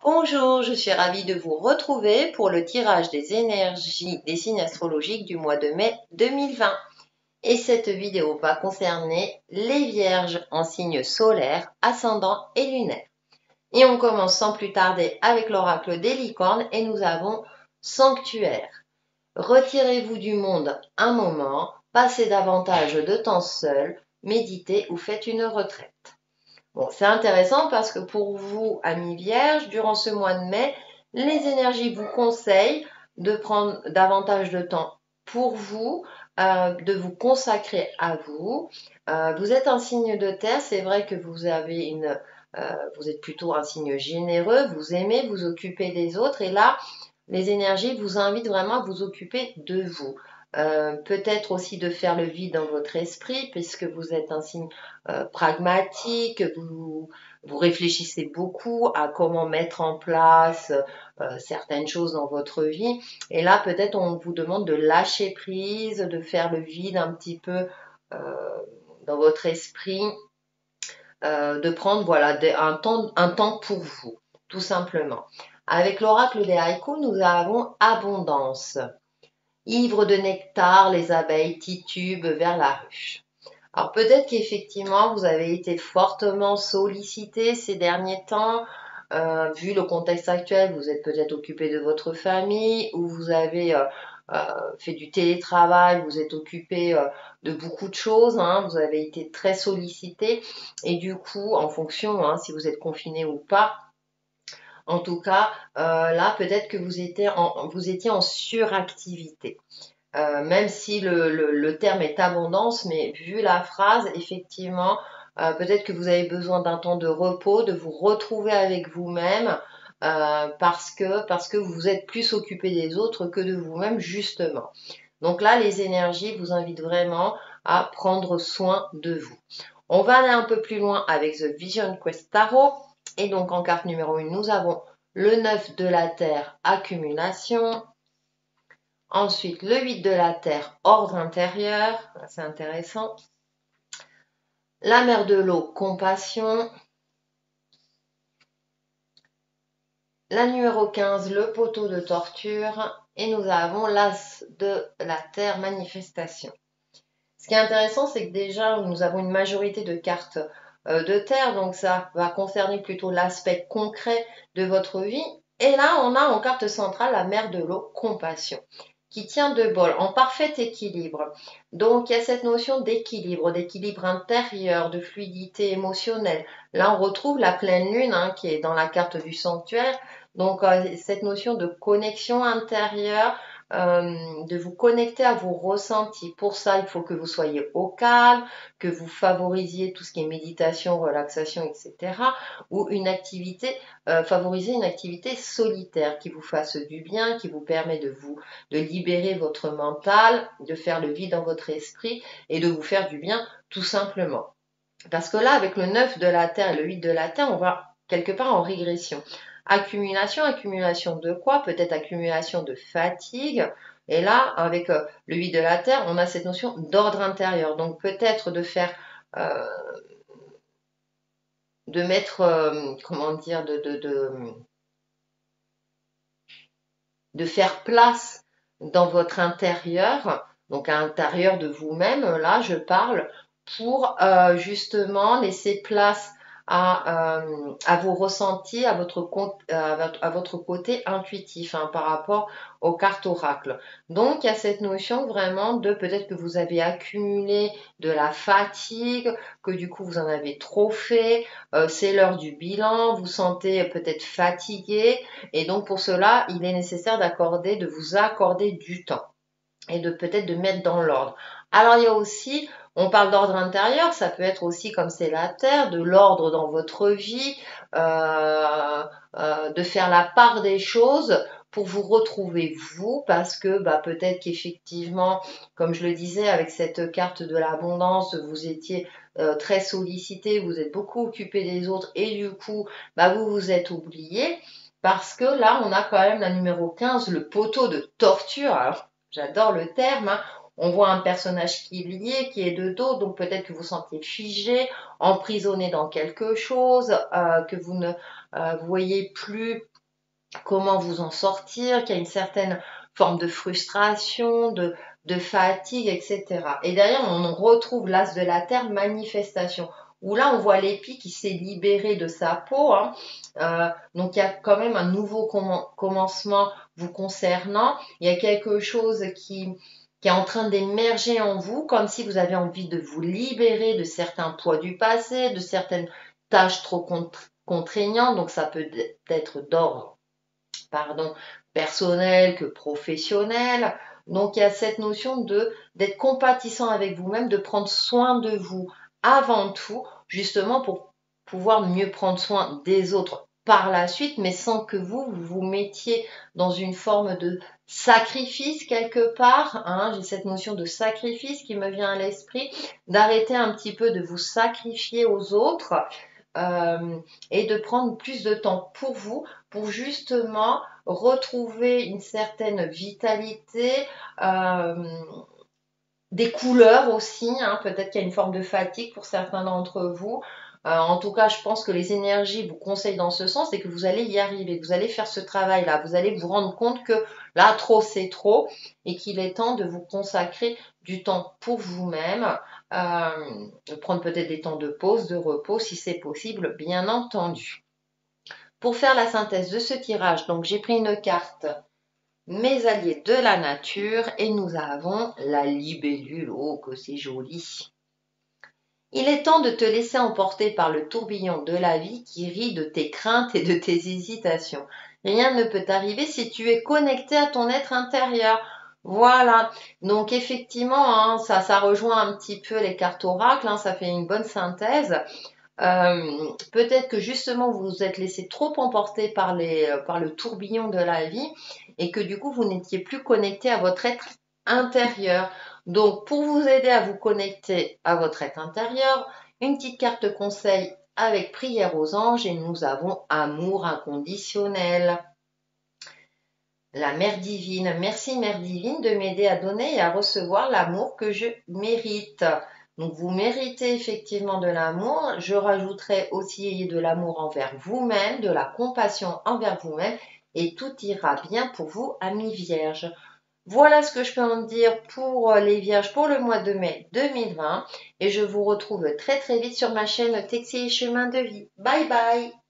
Bonjour, je suis ravie de vous retrouver pour le tirage des énergies des signes astrologiques du mois de mai 2020. Et cette vidéo va concerner les vierges en signe solaire, ascendant et lunaire. Et on commence sans plus tarder avec l'oracle des licornes et nous avons sanctuaire. Retirez-vous du monde un moment, passez davantage de temps seul, méditez ou faites une retraite. Bon, c'est intéressant parce que pour vous, amis vierges, durant ce mois de mai, les énergies vous conseillent de prendre davantage de temps pour vous, de vous consacrer à vous. Vous êtes un signe de terre, c'est vrai que vous êtes plutôt un signe généreux, vous aimez vous occuper des autres et là, les énergies vous invitent vraiment à vous occuper de vous. Peut-être aussi de faire le vide dans votre esprit, puisque vous êtes un signe pragmatique, vous réfléchissez beaucoup à comment mettre en place certaines choses dans votre vie. Et là, peut-être on vous demande de lâcher prise, de faire le vide un petit peu dans votre esprit, de prendre voilà, un temps pour vous, tout simplement. Avec l'oracle des haïkus, nous avons abondance. Ivres de nectar, les abeilles titubent vers la ruche. Alors peut-être qu'effectivement, vous avez été fortement sollicité ces derniers temps. Vu le contexte actuel, vous êtes peut-être occupé de votre famille ou vous avez fait du télétravail, vous êtes occupé de beaucoup de choses, hein, vous avez été très sollicité et du coup, en fonction si vous êtes confiné ou pas, en tout cas, là, peut-être que vous étiez en suractivité. Même si le terme est abondance, mais vu la phrase, effectivement, peut-être que vous avez besoin d'un temps de repos, de vous retrouver avec vous-même, parce que vous êtes plus occupé des autres que de vous-même, justement. Donc là, les énergies vous invitent vraiment à prendre soin de vous. On va aller un peu plus loin avec The Vision Quest Tarot. Et donc en carte numéro 1, nous avons le 9 de la Terre, accumulation. Ensuite, le 8 de la Terre, ordre intérieur, c'est intéressant. La mer de l'eau, compassion. La numéro 15, le poteau de torture. Et nous avons l'as de la Terre, manifestation. Ce qui est intéressant, c'est que déjà, nous avons une majorité de cartes de Terre, donc ça va concerner plutôt l'aspect concret de votre vie. Et là, on a en carte centrale la mer de l'eau, compassion, qui tient de bol, en parfait équilibre. Donc, il y a cette notion d'équilibre intérieur, de fluidité émotionnelle. Là, on retrouve la pleine lune qui est dans la carte du sanctuaire. Donc, cette notion de connexion intérieure, de vous connecter à vos ressentis. Pour ça, il faut que vous soyez au calme, que vous favorisiez tout ce qui est méditation, relaxation, etc. Ou favoriser une activité solitaire qui vous fasse du bien, qui vous permet de libérer votre mental, de faire le vide dans votre esprit et de vous faire du bien tout simplement. Parce que là, avec le 9 de la Terre et le 8 de la Terre, on va quelque part en régression. Accumulation de quoi? Peut-être accumulation de fatigue. Et là, avec le 8 de la Terre, on a cette notion d'ordre intérieur. Donc peut-être de faire, de mettre, comment dire, de faire place dans votre intérieur, donc à l'intérieur de vous-même, là je parle, pour justement laisser place à vos ressentis, à votre côté intuitif par rapport aux cartes oracles. Donc il y a cette notion vraiment de peut-être que vous avez accumulé de la fatigue, que du coup vous en avez trop fait, c'est l'heure du bilan, vous sentez peut-être fatigué et donc pour cela il est nécessaire de vous accorder du temps et de peut-être de mettre dans l'ordre. Alors il y a aussi, on parle d'ordre intérieur, ça peut être aussi comme c'est la Terre, de l'ordre dans votre vie, de faire la part des choses pour vous retrouver vous, parce que peut-être qu'effectivement, comme je le disais avec cette carte de l'abondance, vous étiez très sollicité, vous êtes beaucoup occupé des autres et du coup, vous vous êtes oublié. Parce que là, on a quand même la numéro 15, le poteau de torture. Alors, j'adore le terme. On voit un personnage qui est lié, qui est de dos, donc peut-être que vous sentez figé, emprisonné dans quelque chose, que vous ne voyez plus comment vous en sortir, qu'il y a une certaine forme de frustration, de fatigue, etc. Et derrière, on retrouve l'as de la terre, manifestation, où là, on voit l'épi qui s'est libéré de sa peau. Hein. Donc, il y a quand même un nouveau commencement vous concernant. Il y a quelque chose qui est en train d'émerger en vous, comme si vous avez envie de vous libérer de certains poids du passé, de certaines tâches trop contraignantes. Donc, ça peut être d'ordre personnel que professionnel. Donc il y a cette notion d'être compatissant avec vous-même, de prendre soin de vous avant tout, justement pour pouvoir mieux prendre soin des autres par la suite, mais sans que vous vous mettiez dans une forme de sacrifice quelque part. Hein. J'ai cette notion de sacrifice qui me vient à l'esprit, d'arrêter un petit peu de vous sacrifier aux autres et de prendre plus de temps pour vous, pour justement retrouver une certaine vitalité, des couleurs aussi, hein, peut-être qu'il y a une forme de fatigue pour certains d'entre vous. En tout cas, je pense que les énergies vous conseillent dans ce sens et que vous allez y arriver, vous allez faire ce travail-là, vous allez vous rendre compte que là, trop, c'est trop et qu'il est temps de vous consacrer du temps pour vous-même, de prendre peut-être des temps de pause, de repos, si c'est possible, bien entendu. Pour faire la synthèse de ce tirage, donc j'ai pris une carte mes alliés de la nature et nous avons la libellule. Oh, que c'est joli. Il est temps de te laisser emporter par le tourbillon de la vie qui rit de tes craintes et de tes hésitations. Rien ne peut t'arriver si tu es connecté à ton être intérieur. Voilà. Donc effectivement, hein, ça rejoint un petit peu les cartes oracles, hein, ça fait une bonne synthèse. Peut-être que justement vous vous êtes laissé trop emporter par le tourbillon de la vie et que du coup vous n'étiez plus connecté à votre être intérieur. Donc pour vous aider à vous connecter à votre être intérieur, une petite carte conseil avec prière aux anges et nous avons amour inconditionnel. La Mère Divine, merci Mère Divine de m'aider à donner et à recevoir l'amour que je mérite. Donc vous méritez effectivement de l'amour. Je rajouterai aussi ayez de l'amour envers vous-même, de la compassion envers vous-même et tout ira bien pour vous, amis vierges. Voilà ce que je peux en dire pour les vierges pour le mois de mai 2020 et je vous retrouve très très vite sur ma chaîne Textile et Chemin de Vie. Bye bye!